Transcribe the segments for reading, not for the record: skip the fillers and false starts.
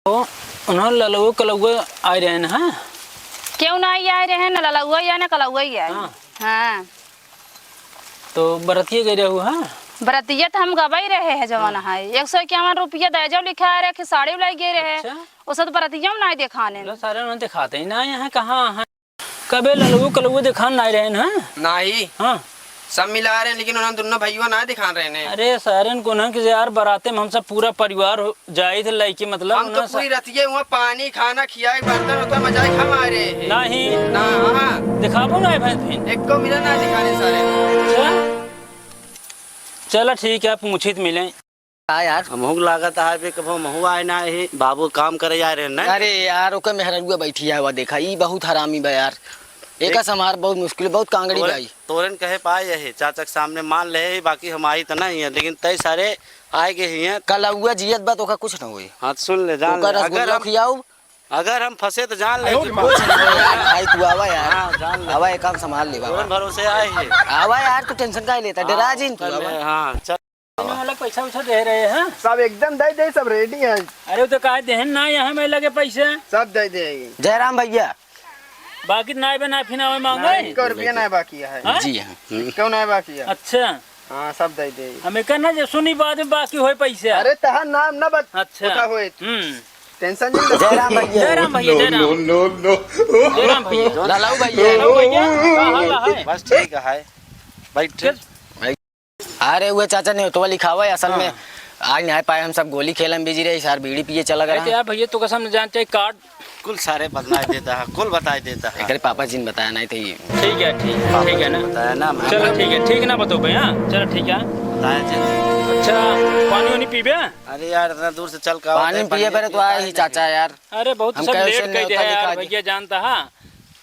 तो उन्होंने ललुआ कलुआ आए रहे ना। हाँ क्यों ना आए रहे हैं, ना ललुआ या ना कलुआ ही है। हाँ तो बरतिये गए रहे। हाँ बरतिया तो हम गवाई रहे हैं जवाना है 151 रुपया दे जाओ लिखा है कि साड़ी लाई गए रहे। अच्छा? उसे तो बरतिया में नहीं दिखाने सारे उन्होंने दिखाते ही ना यहाँ कहाँ है कबे ललुआ कलुआ दिखाने ना रहे ना। नहीं हाँ सब मिला रहे हैं, लेकिन उन्होंने दोनों भाइयों ना दिखा रहे हैं। अरे सारे को ना कि यार बराते में हम सब पूरा परिवार जाए थे लड़की मतलब हम तो पूरी रतिये हुआ पानी खाना खियाए बर्तन होता मजा ही खा रहे हैं। नहीं ना हाँ दिखाबो ना भाई एक को मिला ना दिखाने सारे। चलो ठीक है, पूछी तो मिले। हाँ यार हमहू लागत है पे कभो महू आए ना ही बाबू काम करे जा रहे ना। अरे यार ओके मेहरुआ बैठी है, देखा ई बहुत हरामी बा यार। एक समार बहुत मुश्किल, बहुत कांगड़ी भाई। तोरन कहे पाए है चाचा के सामने मान ले, बाकी हम आई तो नहीं है, लेकिन तय सारे आए गए हैं। कलौआ जियत बा तो का कुछ ना होई। हाँ सुन ले जान ले। अगर हम फंसे तो जान ले कुछ ना होई यार। भाई तू आवा यार। हाँ, जान ले। आवा एक काम संभाल ले बाबा। तोरन भरोसे आए हैं। आवा यार तू टेंशन काहे लेता, डरा जिन तू आवा। हाँ चल अलग पैसा वैसा दे रहे हैं सब एकदम दे दे, सब रेडी है। अरे तो कहा देहन ना यहाँ में लगे पैसे सब दे देगी। जयराम भैया बाकी नाई बना फिना मांगे 1 रुपया ना बाकी है। जी हाँ क्यों ना बाकी है? अच्छा हाँ सब दे देगी। हमें कहना जो सुनी बाद में बाकी हो पैसे। अरे तहा नाम ना बत अच्छा होए टेंशन नहीं। जयराम भैया जयराम भैया जयराम भैया लालू भैया लालू भैया का हाल है? बस ठीक है बैठ। अरे वो चाचा ने तो लिखा हुआ है असल में आज नहीं पाए, हम सब गोली खेलम बिजी रहे यार, बीड़ी पिए चला गया यार भैया तो कसम न जानते कार्ड कुल सारे बतला देता है, कुल बता देता है। अरे पापा जी ने बताया नहीं थे ये। ठीक है ना बताया ना चलो ठीक ना बताओ भैया। चलो ठीक है बताया जी। अच्छा पानी वानी पीबे? अरे यार इतना दूर से चल का पानी पिए पहले तो आए ही चाचा यार। अरे बहुत हम सब कैसे लेट कर न्योता दिया यार दिखा भैया जानता है।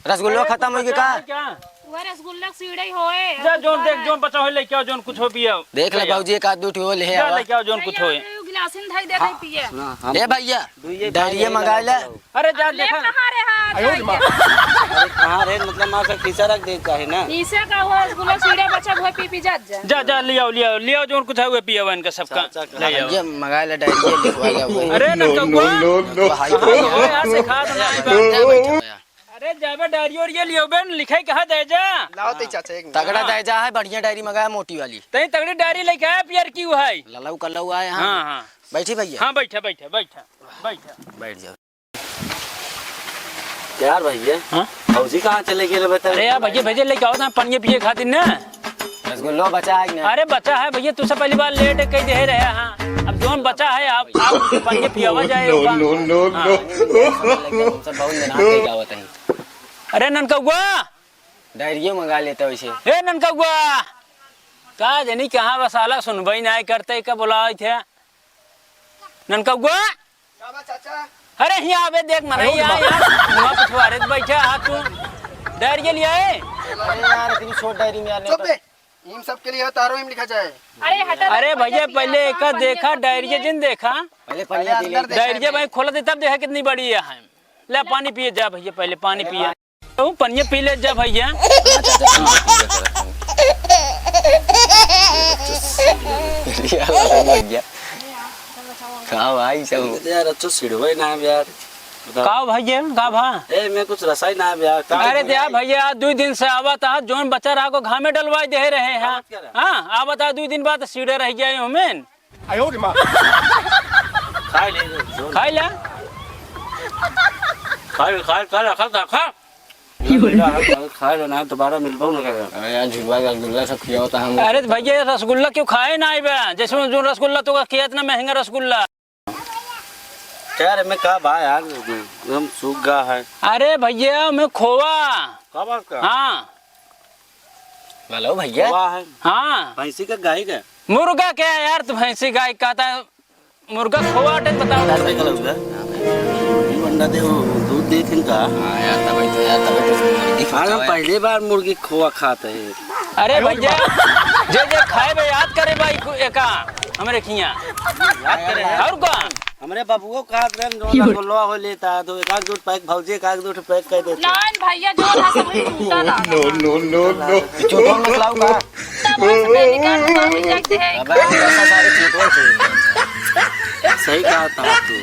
रसगुल्ला खत्म हो गया का? क्या वो रसगुल्ला सीढ़ी होए जा जोन देख जोन बचा हो लेके आओ, जोन कुछ हो पिया देख ले बाबूजी एक आध दो ठो ले जा आवा। लेके आओ जोन कुछ हो। गिलासिन धाई दे दे पिए। ए भैया डायरिया मंगा ले। अरे जा ले देखा कहां रे हाथ अरे कहाँ रे, मतलब माँ का खींचा रख दे है ना। इसे का हुआ रसगुल्ला सीढ़ी बचा हुआ पी जा जा ले आओ जोन कुछ है पिया हुआ इनका सबका ले आओ। ये मंगा ले डायरिया लिखवा ले वो। अरे ननका यार सिखा दो। यार अरे जाबे डायरी और ये लियो बेन लिखाई कहाँ दे जा। लाओ ते चाचा एक तगड़ा दर्जा है, बढ़िया डायरी मंगाया मोटी वाली। तई तगड़ी डायरी लेके आया पियर की है। ललाऊ कल्लू आए हाँ हां हाँ बैठी भैया। हाँ बैठा बैठ जाओ यार भैया हाँ फौजी कहाँ चले गए बता। अरे यार भैया भेजे लेके आओ ना पानी पिए खातिर ना। रसगुल्ला बचा है ना? अरे बच्चा है भैया तुझसे पहली बार लेट कही दे रहे हैं। हाँ अब जोन बच्चा है आप पानी पियावा जाए। सब बहुत मेहनत के गावत है। अरे ननकौआ डायरिया मंगा लेते वैसे। हे ननकौआ का जानी कहाँ बसाला सुनबई ना करते का बुलाए थे ननकौआ। चाचा अरे यहाँ आवे देख मर यहाँ पिछवाड़े बैठा हाथ तू डायरिया लिया है। अरे यार इतनी छोट डायरी में यार चुप बे, इन सब के लिए तारो में लिखा जाए। अरे हटा। अरे भैया पहले एक देखा डायरिया जिन देखा पहले पनिया पी ले। डायरिया भाई खोला दे तब देखा कितनी बड़ी है। ले पानी पिए जा भैया, पहले पानी पिए तो पनिया पी ले जा भैया। खाओ भाई सब यार अच्छो सिड़वे ना यार। का भैया का भा ए मैं कुछ रसाई ना यार। अरे दया भैया 2 दिन से आवा था जोन बच्चा रहा को घामे डलवाई दे रहे हैं। हाँ आवा था 2 दिन बाद सीढ़े रह गए हमें। खाई ले खाई ले खाई लो ना दोबारा मिलबो ना करेगा। अरे यार झुलवा रसगुल्ला सब खिया होता हम। अरे भैया रसगुल्ला क्यों खाए ना आए जैसे जो रसगुल्ला तो किया इतना महंगा रसगुल्ला। क्या रे मैं कहा भाई यार एकदम सूख गया है। अरे भैया मैं खोवा। कब आपका? हाँ हेलो भैया। हुआ है हाँ भैंसी का गाय का मुर्गा क्या है यार तू भैंसी गाय कहता है मुर्गा खोवा बताओ। अंडा दे दूध दे इनका। हां यार तभी तो मुर्गी आज हम पहली बार मुर्गी खोआ खाते हैं। अरे भैया जे खाए बे याद करे भाई एका हमरे खिया याद करे और का हमरे बाबूओ कहा रसगुल्ला हो लेता है तो एक दूध पैक भौजी एक दूध पैक कर देते। नान भैया जो था सब टूटा था। नो चोटों में लाऊ का तब उसने निकाल के जाते हैं। अबे ऐसा सारे चोटों सही कहा था तू।